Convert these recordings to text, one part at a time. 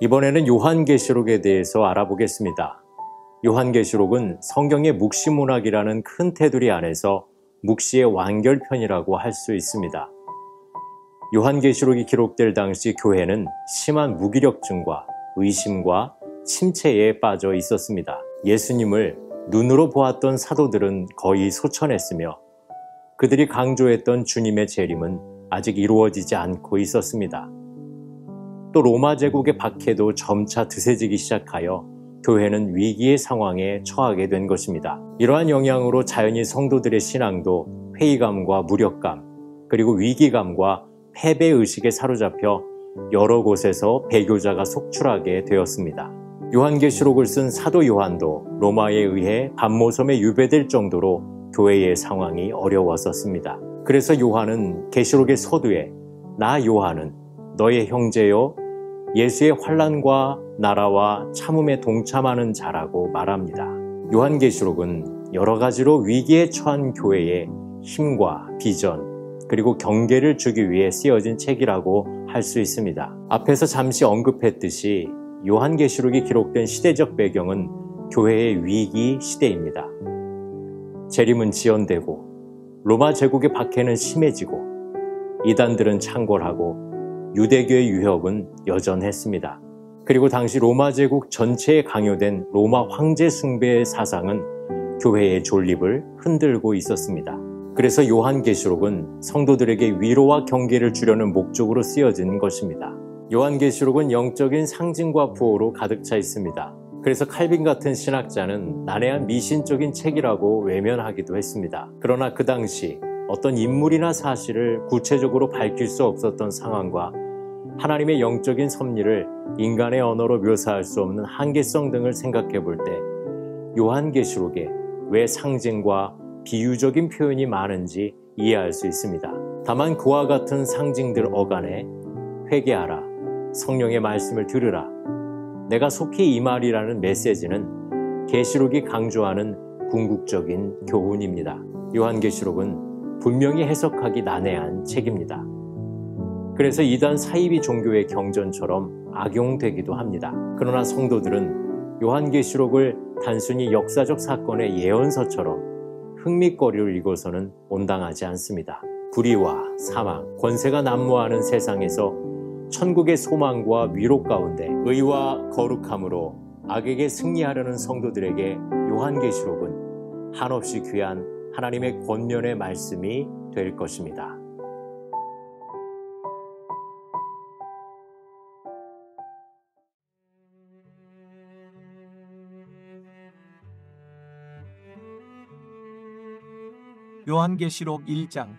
이번에는 요한계시록에 대해서 알아보겠습니다. 요한계시록은 성경의 묵시문학이라는 큰 테두리 안에서 묵시의 완결편이라고 할 수 있습니다. 요한계시록이 기록될 당시 교회는 심한 무기력증과 의심과 침체에 빠져 있었습니다. 예수님을 눈으로 보았던 사도들은 거의 소천했으며 그들이 강조했던 주님의 재림은 아직 이루어지지 않고 있었습니다. 또 로마 제국의 박해도 점차 드세지기 시작하여 교회는 위기의 상황에 처하게 된 것입니다. 이러한 영향으로 자연히 성도들의 신앙도 회의감과 무력감, 그리고 위기감과 패배의식에 사로잡혀 여러 곳에서 배교자가 속출하게 되었습니다. 요한계시록을 쓴 사도 요한도 로마에 의해 반모섬에 유배될 정도로 교회의 상황이 어려웠었습니다. 그래서 요한은 계시록의 서두에 나 요한은 너의 형제요 예수의 환난과 나라와 참음에 동참하는 자라고 말합니다. 요한계시록은 여러 가지로 위기에 처한 교회에 힘과 비전 그리고 경계를 주기 위해 쓰여진 책이라고 할 수 있습니다. 앞에서 잠시 언급했듯이 요한계시록이 기록된 시대적 배경은 교회의 위기 시대입니다. 재림은 지연되고 로마 제국의 박해는 심해지고 이단들은 창궐하고 유대교의 유협은 여전했습니다. 그리고 당시 로마 제국 전체에 강요된 로마 황제 숭배의 사상은 교회의 존립을 흔들고 있었습니다. 그래서 요한계시록은 성도들에게 위로와 경계를 주려는 목적으로 쓰여진 것입니다. 요한계시록은 영적인 상징과 부호로 가득 차 있습니다. 그래서 칼빈 같은 신학자는 난해한 미신적인 책이라고 외면하기도 했습니다. 그러나 그 당시 어떤 인물이나 사실을 구체적으로 밝힐 수 없었던 상황과 하나님의 영적인 섭리를 인간의 언어로 묘사할 수 없는 한계성 등을 생각해 볼 때 요한계시록에 왜 상징과 비유적인 표현이 많은지 이해할 수 있습니다. 다만 그와 같은 상징들 어간에 회개하라, 성령의 말씀을 들으라, 내가 속히 이 말이라는 메시지는 계시록이 강조하는 궁극적인 교훈입니다. 요한계시록은 분명히 해석하기 난해한 책입니다. 그래서 이단 사이비 종교의 경전처럼 악용되기도 합니다. 그러나 성도들은 요한계시록을 단순히 역사적 사건의 예언서처럼 흥미거리를 읽어서는 온당하지 않습니다. 불의와 사망, 권세가 난무하는 세상에서 천국의 소망과 위로 가운데 의와 거룩함으로 악에게 승리하려는 성도들에게 요한계시록은 한없이 귀한 하나님의 권면의 말씀이 될 것입니다. 요한계시록 1장.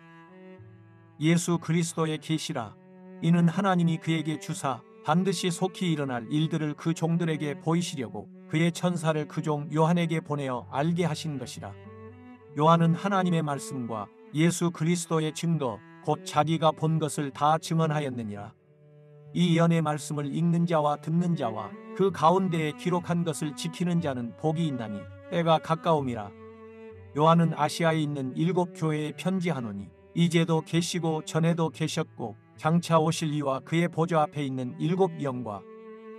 예수 그리스도의 계시라. 이는 하나님이 그에게 주사 반드시 속히 일어날 일들을 그 종들에게 보이시려고 그의 천사를 그 종 요한에게 보내어 알게 하신 것이라. 요한은 하나님의 말씀과 예수 그리스도의 증거 곧 자기가 본 것을 다 증언하였느니라. 이 예언의 말씀을 읽는 자와 듣는 자와 그 가운데에 기록한 것을 지키는 자는 복이 있나니 때가 가까움이라. 요한은 아시아에 있는 7 교회에 편지하노니 이제도 계시고 전에도 계셨고 장차 오실 이와 그의 보좌 앞에 있는 7 영과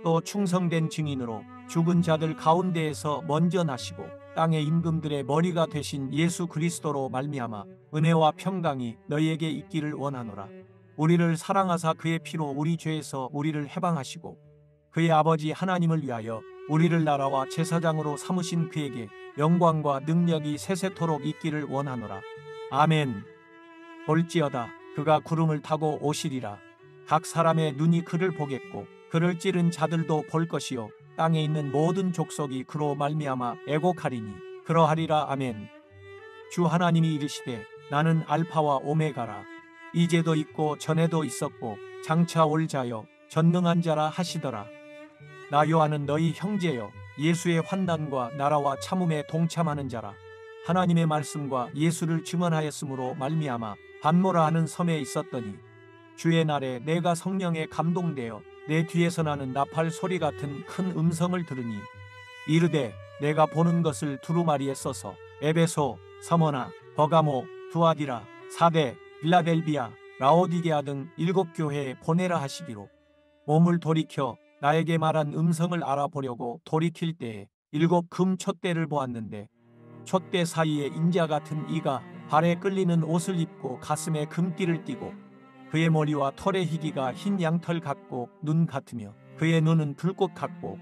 또 충성된 증인으로 죽은 자들 가운데에서 먼저 나시고 땅의 임금들의 머리가 되신 예수 그리스도로 말미암아 은혜와 평강이 너희에게 있기를 원하노라. 우리를 사랑하사 그의 피로 우리 죄에서 우리를 해방하시고 그의 아버지 하나님을 위하여 우리를 나라와 제사장으로 삼으신 그에게 영광과 능력이 세세토록 있기를 원하노라. 아멘. 볼지어다 그가 구름을 타고 오시리라. 각 사람의 눈이 그를 보겠고 그를 찌른 자들도 볼 것이요 땅에 있는 모든 족속이 그로 말미암아 애곡하리니 그러하리라. 아멘. 주 하나님이 이르시되 나는 알파와 오메가라. 이제도 있고 전에도 있었고 장차 올 자여 전능한 자라 하시더라. 나 요한은 너희 형제여 예수의 환난과 나라와 참음에 동참하는 자라. 하나님의 말씀과 예수를 증언하였으므로 말미암아 반모라 하는 섬에 있었더니 주의 날에 내가 성령에 감동되어 내 뒤에서 나는 나팔 소리 같은 큰 음성을 들으니 이르되 내가 보는 것을 두루마리에 써서 에베소, 서머나, 버가모, 두아디라, 사대, 빌라델비아, 라오디게아 등 7 교회에 보내라 하시기로 몸을 돌이켜 나에게 말한 음성을 알아보려고 돌이킬 때에 7금 촛대를 보았는데 촛대 사이에 인자 같은 이가 발에 끌리는 옷을 입고 가슴에 금띠를 띠고 그의 머리와 털의 희기가 흰 양털 같고 눈 같으며 그의 눈은 불꽃 같고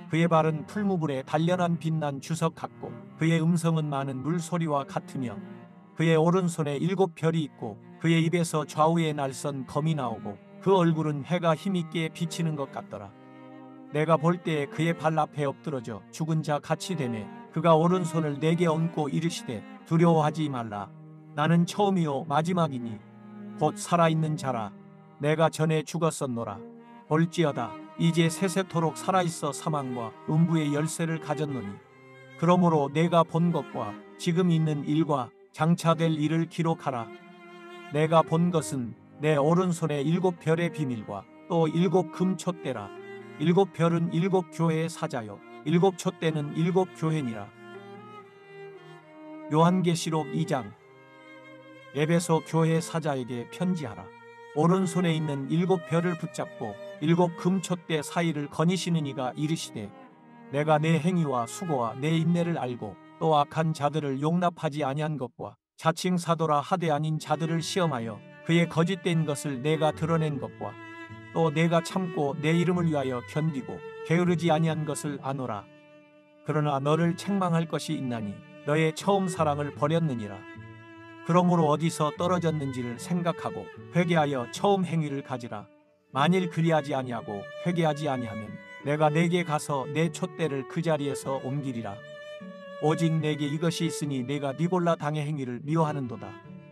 그의 발은 풀무불에 단련한 빛난 주석 같고 그의 음성은 많은 물소리와 같으며 그의 오른손에 7별이 있고 그의 입에서 좌우에 날선 검이 나오고 그 얼굴은 해가 힘있게 비치는 것 같더라. 내가 볼 때에 그의 발 앞에 엎드러져 죽은 자 같이 되매 그가 오른손을 내게 얹고 이르시되 두려워하지 말라. 나는 처음이요 마지막이니 곧 살아있는 자라. 내가 전에 죽었었노라. 볼지어다 이제 세세토록 살아있어 사망과 음부의 열쇠를 가졌노니 그러므로 내가 본 것과 지금 있는 일과 장차 될 일을 기록하라. 내가 본 것은 내 오른손에 7별의 비밀과 또 7금 촛대라. 7별은 7교회의 사자요 7촛대는 7교회니라. 요한계시록 2장. 에베소 교회 사자에게 편지하라. 오른손에 있는 7별을 붙잡고 7금 촛대 사이를 거니시는 이가 이르시되 내가 내 행위와 수고와 내 인내를 알고 또 악한 자들을 용납하지 아니한 것과 자칭 사도라 하되 아닌 자들을 시험하여 그의 거짓된 것을 내가 드러낸 것과 또 내가 참고 내 이름을 위하여 견디고 게으르지 아니한 것을 아노라. 그러나 너를 책망할 것이 있나니 너의 처음 사랑을 버렸느니라. 그러므로 어디서 떨어졌는지를 생각하고 회개하여 처음 행위를 가지라. 만일 그리하지 아니하고 회개하지 아니하면 내가 내게 가서 내 촛대를 그 자리에서 옮기리라. 오직 내게 이것이 있으니 내가 니골라 당의 행위를 미워하는도다.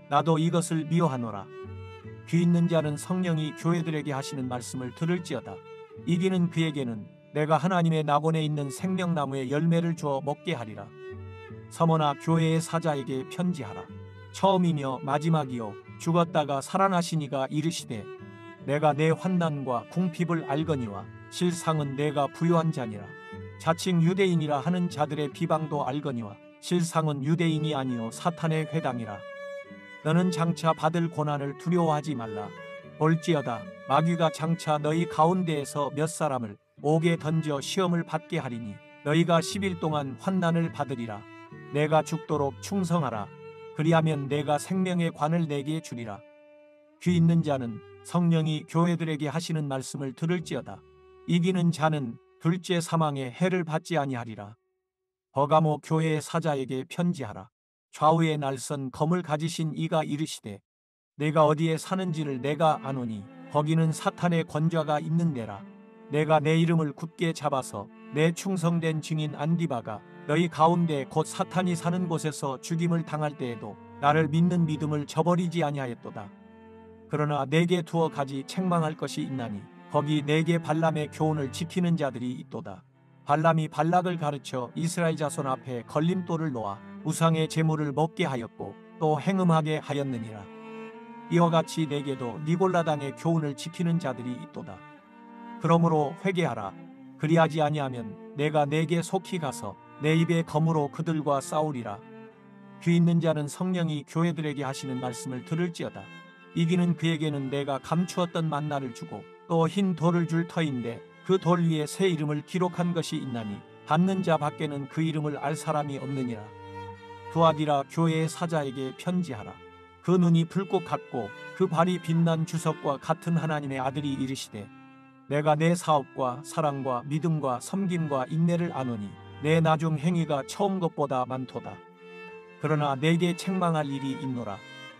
나도 이것을 미워하노라. 귀 있는 자는 성령이 교회들에게 하시는 말씀을 들을지어다. 이기는 그에게는 내가 하나님의 낙원에 있는 생명나무의 열매를 주어 먹게 하리라. 서머나 교회의 사자에게 편지하라. 처음이며 마지막이요 죽었다가 살아나시니가 이르시되 내가 내 환난과 궁핍을 알거니와 실상은 내가 부요한 자니라. 자칭 유대인이라 하는 자들의 비방도 알거니와 실상은 유대인이 아니요 사탄의 회당이라. 너는 장차 받을 고난을 두려워하지 말라. 볼지어다 마귀가 장차 너희 가운데에서 몇 사람을 옥에 던져 시험을 받게 하리니 너희가 10일 동안 환난을 받으리라. 내가 죽도록 충성하라. 그리하면 내가 생명의 관을 내게 주리라. 귀 있는 자는 성령이 교회들에게 하시는 말씀을 들을지어다. 이기는 자는 둘째 사망의 해를 받지 아니하리라. 버가모 교회의 사자에게 편지하라. 좌우에 날선 검을 가지신 이가 이르시되 내가 어디에 사는지를 내가 아노니 거기는 사탄의 권좌가 있는 데라. 내가 내 이름을 굳게 잡아서 내 충성된 증인 안디바가 너희 가운데 곧 사탄이 사는 곳에서 죽임을 당할 때에도 나를 믿는 믿음을 저버리지 아니하였도다. 그러나 내게 두어 가지 책망할 것이 있나니 거기 내게 발람의 교훈을 지키는 자들이 있도다. 발람이 발락을 가르쳐 이스라엘 자손 앞에 걸림돌을 놓아 우상의 제물을 먹게 하였고 또 행음하게 하였느니라. 이와 같이 내게도 니골라당의 교훈을 지키는 자들이 있도다. 그러므로 회개하라. 그리하지 아니하면 내가 내게 속히 가서 내 입의 검으로 그들과 싸우리라. 귀 있는 자는 성령이 교회들에게 하시는 말씀을 들을지어다. 이기는 그에게는 내가 감추었던 만나를 주고 또 흰 돌을 줄 터인데 그 돌 위에 새 이름을 기록한 것이 있나니 받는 자 밖에는 그 이름을 알 사람이 없느니라. 두아디라 교회의 사자에게 편지하라. 그 눈이 불꽃 같고 그 발이 빛난 주석과 같은 하나님의 아들이 이르시되 내가 내 사업과 사랑과 믿음과 섬김과 인내를 아노니 내 나중 행위가 처음 것보다 많도다. 그러나 내게 책망할 일이 있노라.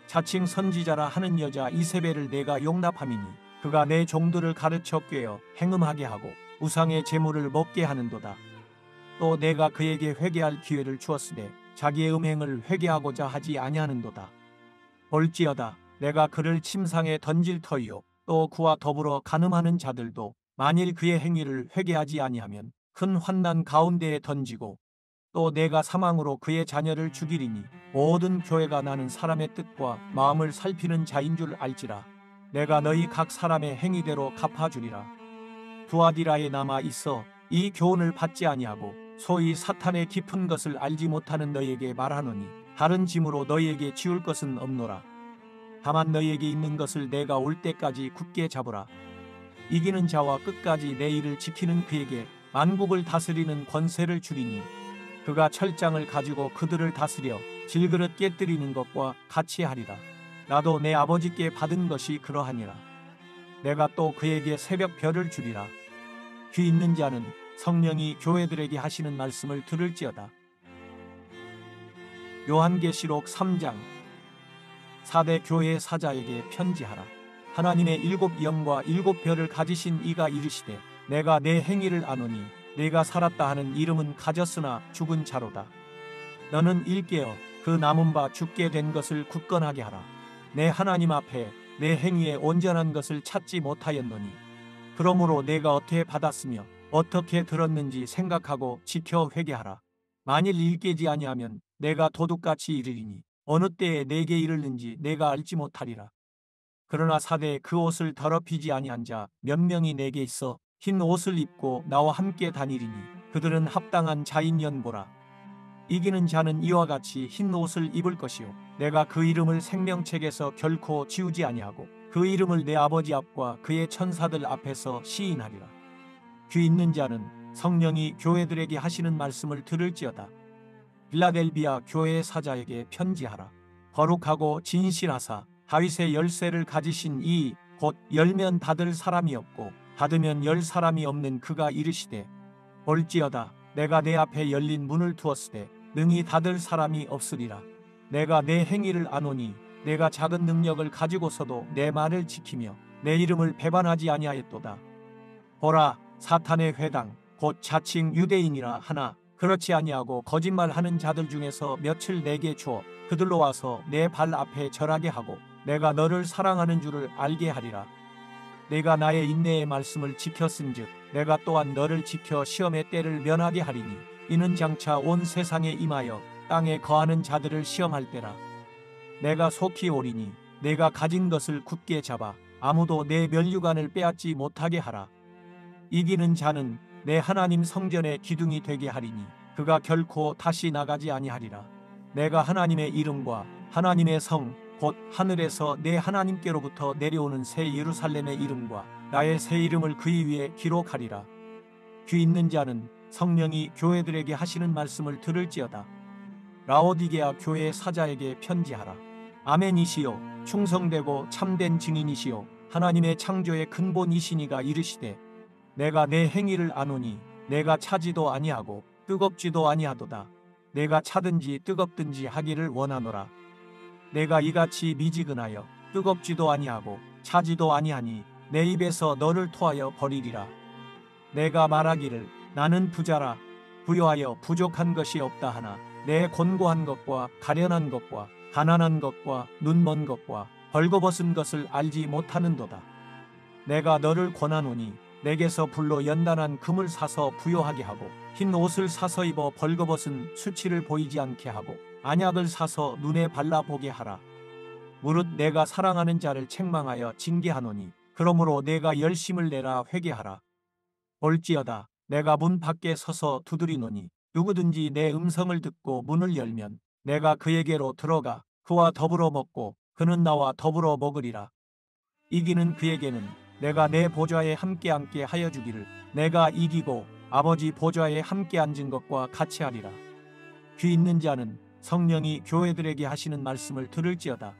자칭 선지자라 하는 여자 이세벨을 내가 용납함이니 그가 내 종들을 가르쳐 꾀어 행음하게 하고 우상의 제물을 먹게 하는도다. 또 내가 그에게 회개할 기회를 주었으되 자기의 음행을 회개하고자 하지 아니하는도다. 볼지어다 내가 그를 침상에 던질 터이요 또 그와 더불어 간음하는 자들도 만일 그의 행위를 회개하지 아니하면 큰 환난 가운데에 던지고 또 내가 사망으로 그의 자녀를 죽이리니 모든 교회가 나는 사람의 뜻과 마음을 살피는 자인 줄 알지라. 내가 너희 각 사람의 행위대로 갚아주리라. 두아디라에 남아 있어 이 교훈을 받지 아니하고 소위 사탄의 깊은 것을 알지 못하는 너희에게 말하노니 다른 짐으로 너희에게 지울 것은 없노라. 다만 너희에게 있는 것을 내가 올 때까지 굳게 잡으라. 이기는 자와 끝까지 내 일을 지키는 그에게 만국을 다스리는 권세를 주리니 그가 철장을 가지고 그들을 다스려 질그릇 깨뜨리는 것과 같이 하리라. 나도 내 아버지께 받은 것이 그러하니라. 내가 또 그에게 새벽 별을 주리라. 귀 있는 자는 성령이 교회들에게 하시는 말씀을 들을지어다. 요한계시록 3장. 4대 교회 사자에게 편지하라. 하나님의 7 영과 7 별을 가지신 이가 이르시되 내가 내 행위를 아노니 내가 살았다 하는 이름은 가졌으나 죽은 자로다. 너는 일깨어 그 남은 바 죽게 된 것을 굳건하게 하라. 내 하나님 앞에 내 행위에 온전한 것을 찾지 못하였노니 그러므로 내가 어떻게 받았으며 어떻게 들었는지 생각하고 지켜 회개하라. 만일 일깨지 아니하면 내가 도둑같이 이르리니 어느 때에 내게 이르는지 내가 알지 못하리라. 그러나 사대에 그 옷을 더럽히지 아니한 자 몇 명이 내게 있어 흰 옷을 입고 나와 함께 다니리니 그들은 합당한 자인 연보라. 이기는 자는 이와 같이 흰 옷을 입을 것이요 내가 그 이름을 생명책에서 결코 지우지 아니하고 그 이름을 내 아버지 앞과 그의 천사들 앞에서 시인하리라. 귀 있는 자는 성령이 교회들에게 하시는 말씀을 들을지어다. 빌라델비아 교회의 사자에게 편지하라. 거룩하고 진실하사 다윗의 열쇠를 가지신 이 곧 열면 닫을 사람이 없고 닫으면 열 사람이 없는 그가 이르시되 볼지어다 내가 내 앞에 열린 문을 두었으되 능히 닫을 사람이 없으리라. 내가 내 행위를 아노니 내가 작은 능력을 가지고서도 내 말을 지키며 내 이름을 배반하지 아니하였도다. 보라 사탄의 회당 곧 자칭 유대인이라 하나 그렇지 아니하고 거짓말하는 자들 중에서 몇을 내게 주어 그들로 와서 내 발 앞에 절하게 하고 내가 너를 사랑하는 줄을 알게 하리라. 내가 나의 인내의 말씀을 지켰은즉 내가 또한 너를 지켜 시험의 때를 면하게 하리니 이는 장차 온 세상에 임하여 땅에 거하는 자들을 시험할 때라. 내가 속히 오리니 내가 가진 것을 굳게 잡아 아무도 내 면류관을 빼앗지 못하게 하라. 이기는 자는 내 하나님 성전의 기둥이 되게 하리니 그가 결코 다시 나가지 아니하리라. 내가 하나님의 이름과 하나님의 성 곧 하늘에서 내 하나님께로부터 내려오는 새 예루살렘의 이름과 나의 새 이름을 그의 위에 기록하리라. 귀 있는 자는 성령이 교회들에게 하시는 말씀을 들을지어다. 라오디게아 교회의 사자에게 편지하라. 아멘이시요 충성되고 참된 증인이시요 하나님의 창조의 근본이시니가 이르시되 내가 내 행위를 아노니 내가 차지도 아니하고 뜨겁지도 아니하도다. 내가 차든지 뜨겁든지 하기를 원하노라. 내가 이같이 미지근하여 뜨겁지도 아니하고 차지도 아니하니 내 입에서 너를 토하여 버리리라. 내가 말하기를 나는 부자라 부요하여 부족한 것이 없다 하나 내 곤고한 것과 가련한 것과 가난한 것과 눈먼 것과 벌거벗은 것을 알지 못하는도다. 내가 너를 권하노니 내게서 불로 연단한 금을 사서 부요하게 하고 흰 옷을 사서 입어 벌거벗은 수치를 보이지 않게 하고 안약을 사서 눈에 발라보게 하라. 무릇 내가 사랑하는 자를 책망하여 징계하노니 그러므로 내가 열심을 내라 회개하라. 볼지어다 내가 문 밖에 서서 두드리노니 누구든지 내 음성을 듣고 문을 열면 내가 그에게로 들어가 그와 더불어 먹고 그는 나와 더불어 먹으리라. 이기는 그에게는 내가 내 보좌에 함께 앉게 하여 주기를 내가 이기고 아버지 보좌에 함께 앉은 것과 같이 하리라. 귀 있는 자는 성령이 교회들에게 하시는 말씀을 들을지어다.